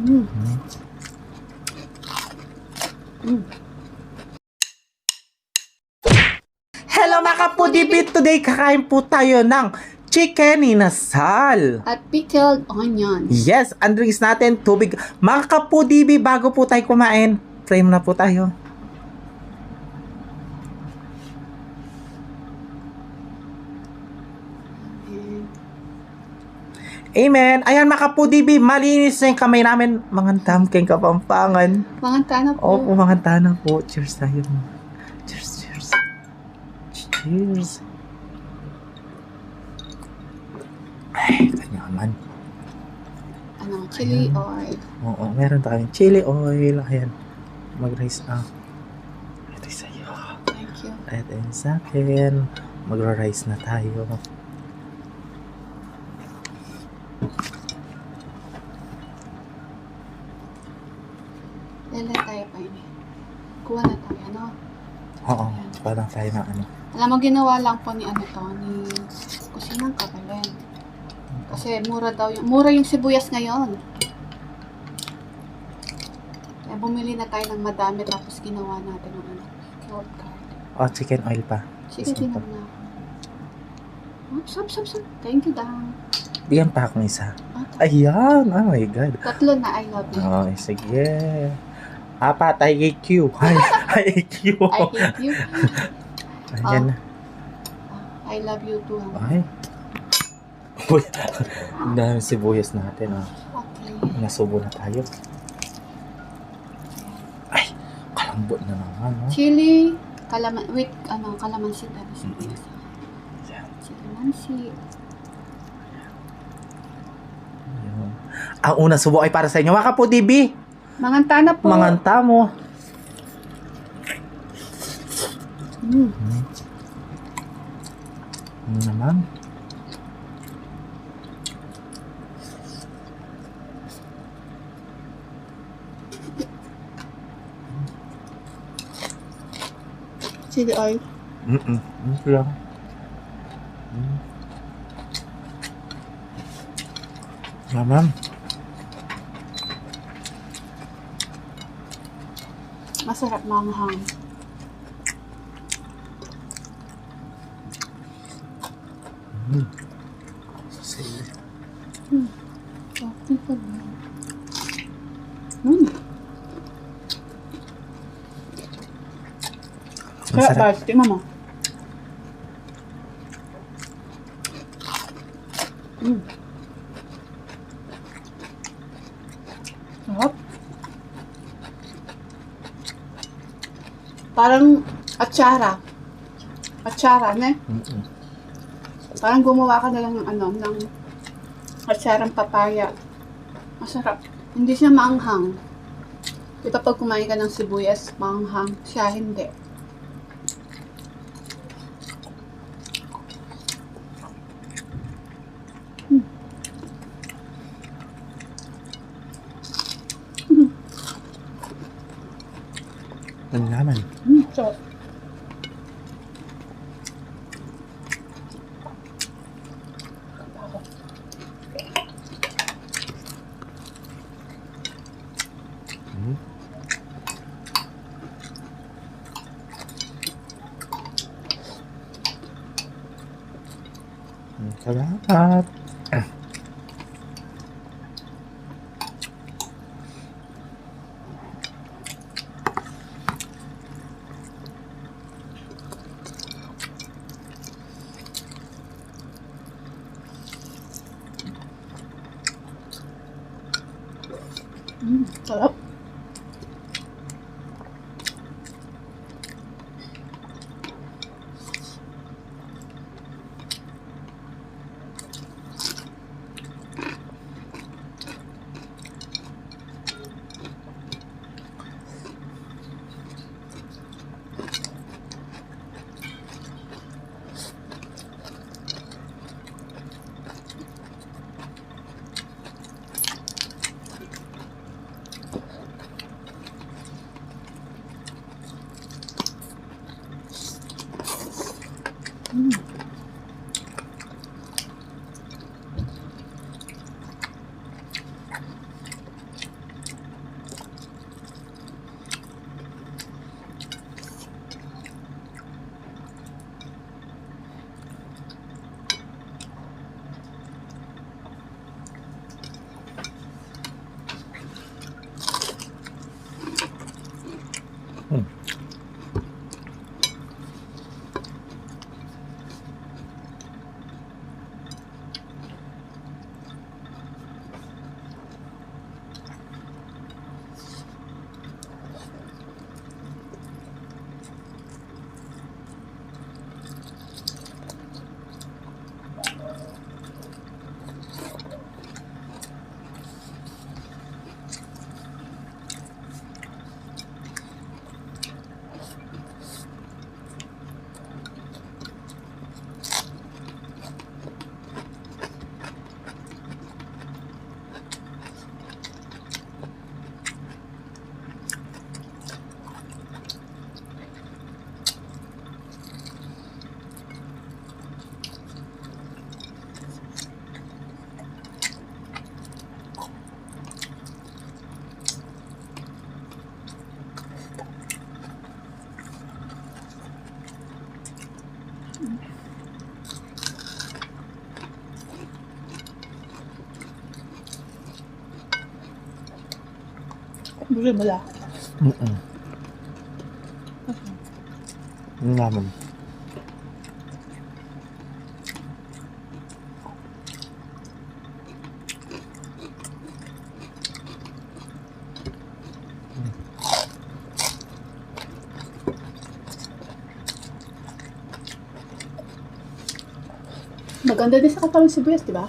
Mm. Mm. Hello mga kapudibit! Today kakain po tayo ng chicken inasal. At pickled onion. Yes, ang drinks natin, tubig. Mga kapudibi, bago po tayo kumain, pray muna po tayo. Amen. Ayan mga kapudibi, malinis na yung kamay namin. Mangantam kayong Kapampangan. Mga na po. Opo, mangantam po. Cheers tayo. Cheers, cheers. Cheers. Ay, kanya naman. Ano, chili oil. Oo, meron tayong chili oil. Ayan. Mag-rice up. Ito yung sa'yo. Thank you. Ito yung sa akin. Magra-rice na tayo. Lala tayo pa ini. Kuha na tayo, ano? Oo, parang tayo na ano. Alam mo, ginawa lang po ni ano to, ni Kusinang Kabalen. Kasi mura yung sibuyas ngayon. Kaya bumili na tayo ng madami tapos ginawa natin ng ano, cold card. Oh, chicken oil pa. Sige, tinan na. Sap. Thank you, Dang. Bigyan pa akong isa. Okay. Ayan! Oh my God. Tatlo na, I love you. Oh, sige. Apat, I hate you. I hate you. I hate you. Ayan na. I love you too. Ay. Uy, ang dami sibuyas natin. Oh. Okay. Nasubo na tayo. Ay, kalambot na naman. Oh. Chili, kalamansi tayo sibuyas. Ayan. Kalamansi. Ayan. Ang unang subo ay para sa inyo. Mga kapudibi, Manganta na po. manganta mo. Ano naman? Chili oil. Ito lang. Naman. Masarap manghang. Sige. Okay pa ba? Kaya Masarap. ba? Tingnan mo. Sarap. Parang atsara. Atsara, ne? Parang gumawa ka na lang ng atsarang papaya. Masarap. Hindi siya maanghang. Di ba pag kumain ka ng sibuyas, maanghang. Siya hindi. Ang naman. So, Salamat. sarap. Buli mo lang. Yun naman. Maganda din sa katawan sibuyas, di ba?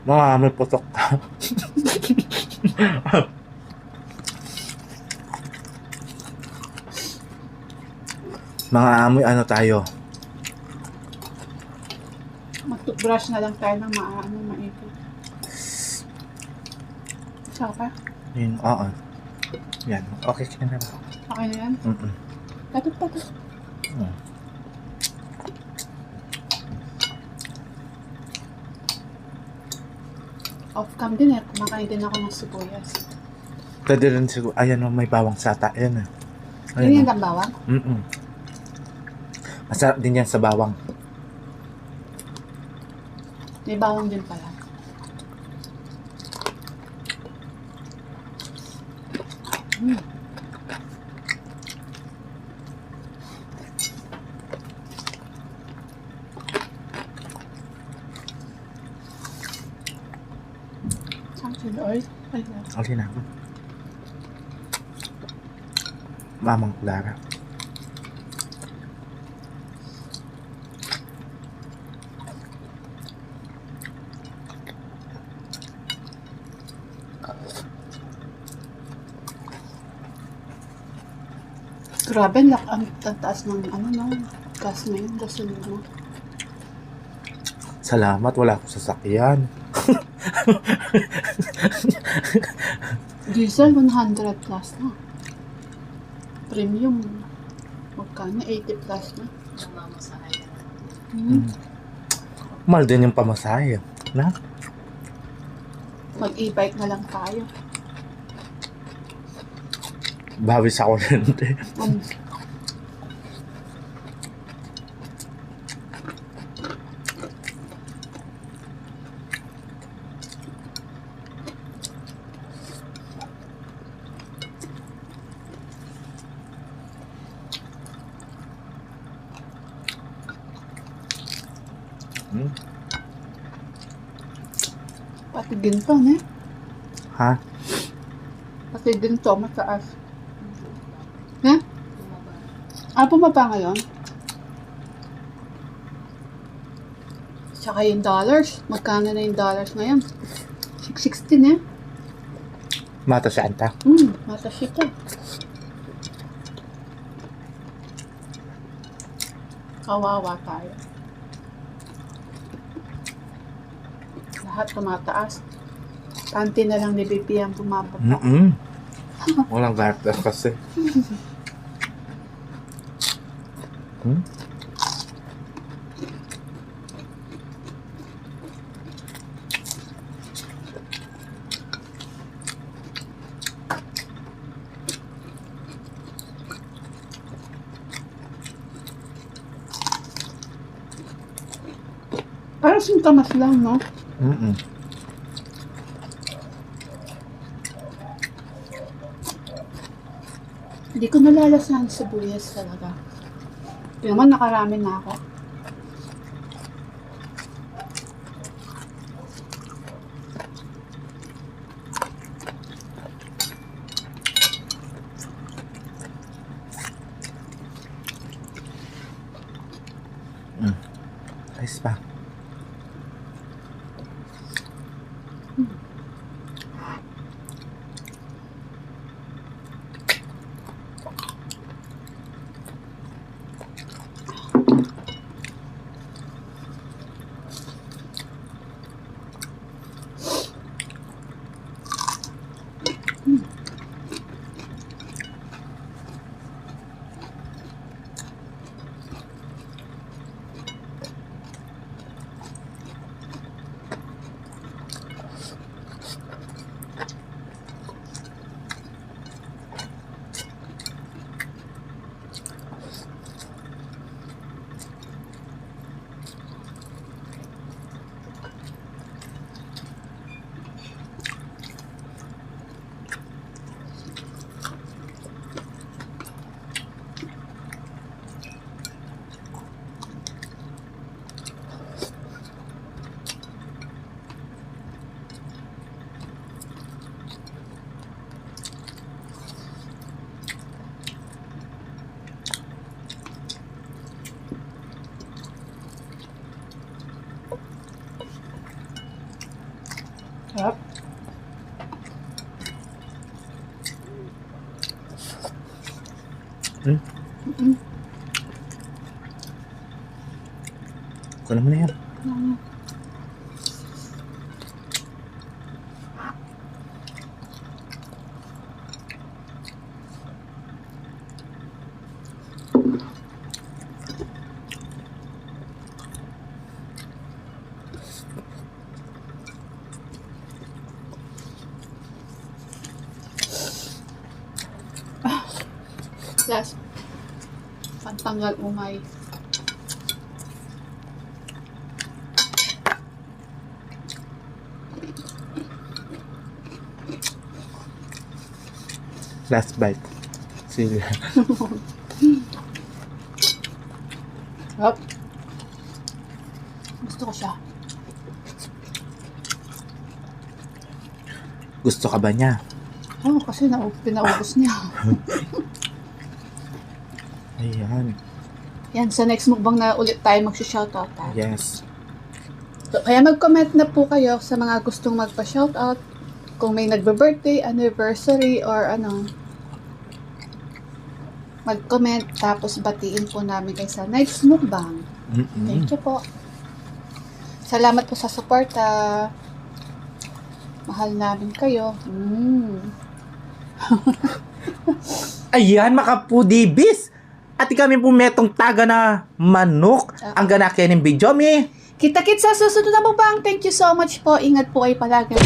Mga may putok ka. Mga amoy ano tayo. Mag-toothbrush na lang tayo ng maipit. Saka pa? Yun, oo. Yan, okay ka na. Okay na yan? Patot. Off-cam din eh. Kumakain din ako ng sibuyas. Pwede rin siguro, ayan o, may bawang sata. Ayan na. Yun yung bawang? Masarap din yan sa bawang. May bawang din pala. Sunflower oil? Ay, Okay na. Mamang Clara. grabe, ang taas ng gas ngayon, gasolina. Salamat, wala akong sasakyan. Diesel, 100 plus na. Premium, magkano? 80 plus na. Mahal din yung pamasahe. Na? Mag-e-bike na lang tayo. Bawi sa kuryente. Pati ginto, ne? Ha? Pati ginto, mataas. Ha? Bumaba ngayon? Tsaka yung dollars. Magkano na yung dollars ngayon? 6.16 eh. Mata si Anta. Matas ito. Kawawa tayo. Lahat tumataas. Panty na lang ni BP ang bumababa. Walang garter kasi. Parang sintomas lang, no? Hindi ko nalalasahan sa sibuyas talaga. Yung naman, nakarami na ako. Ayos pa. Sarap. Kung mo na yan. Last. Pantanggal umay. Last bite. Sige. Sarap. Gusto ko siya. Gusto ka ba niya? Oo, kasi pinaubos niya. Ayan. Yan, sa next mukbang na ulit tayo mag-shoutout. Yes. So, kaya mag-comment na po kayo sa mga gustong magpa-shoutout. Kung may nagbe-birthday, anniversary, or ano. Mag-comment, tapos batiin po namin kayo sa next mukbang. Thank you po. Salamat po sa suporta. Mahal namin kayo. Ayan, mga pudibis! At kami po metong taga na manok ang ganakyan ng video mi. Kita-kits sa susunod na mukbang. Thank you so much po. Ingat po kayo palagi.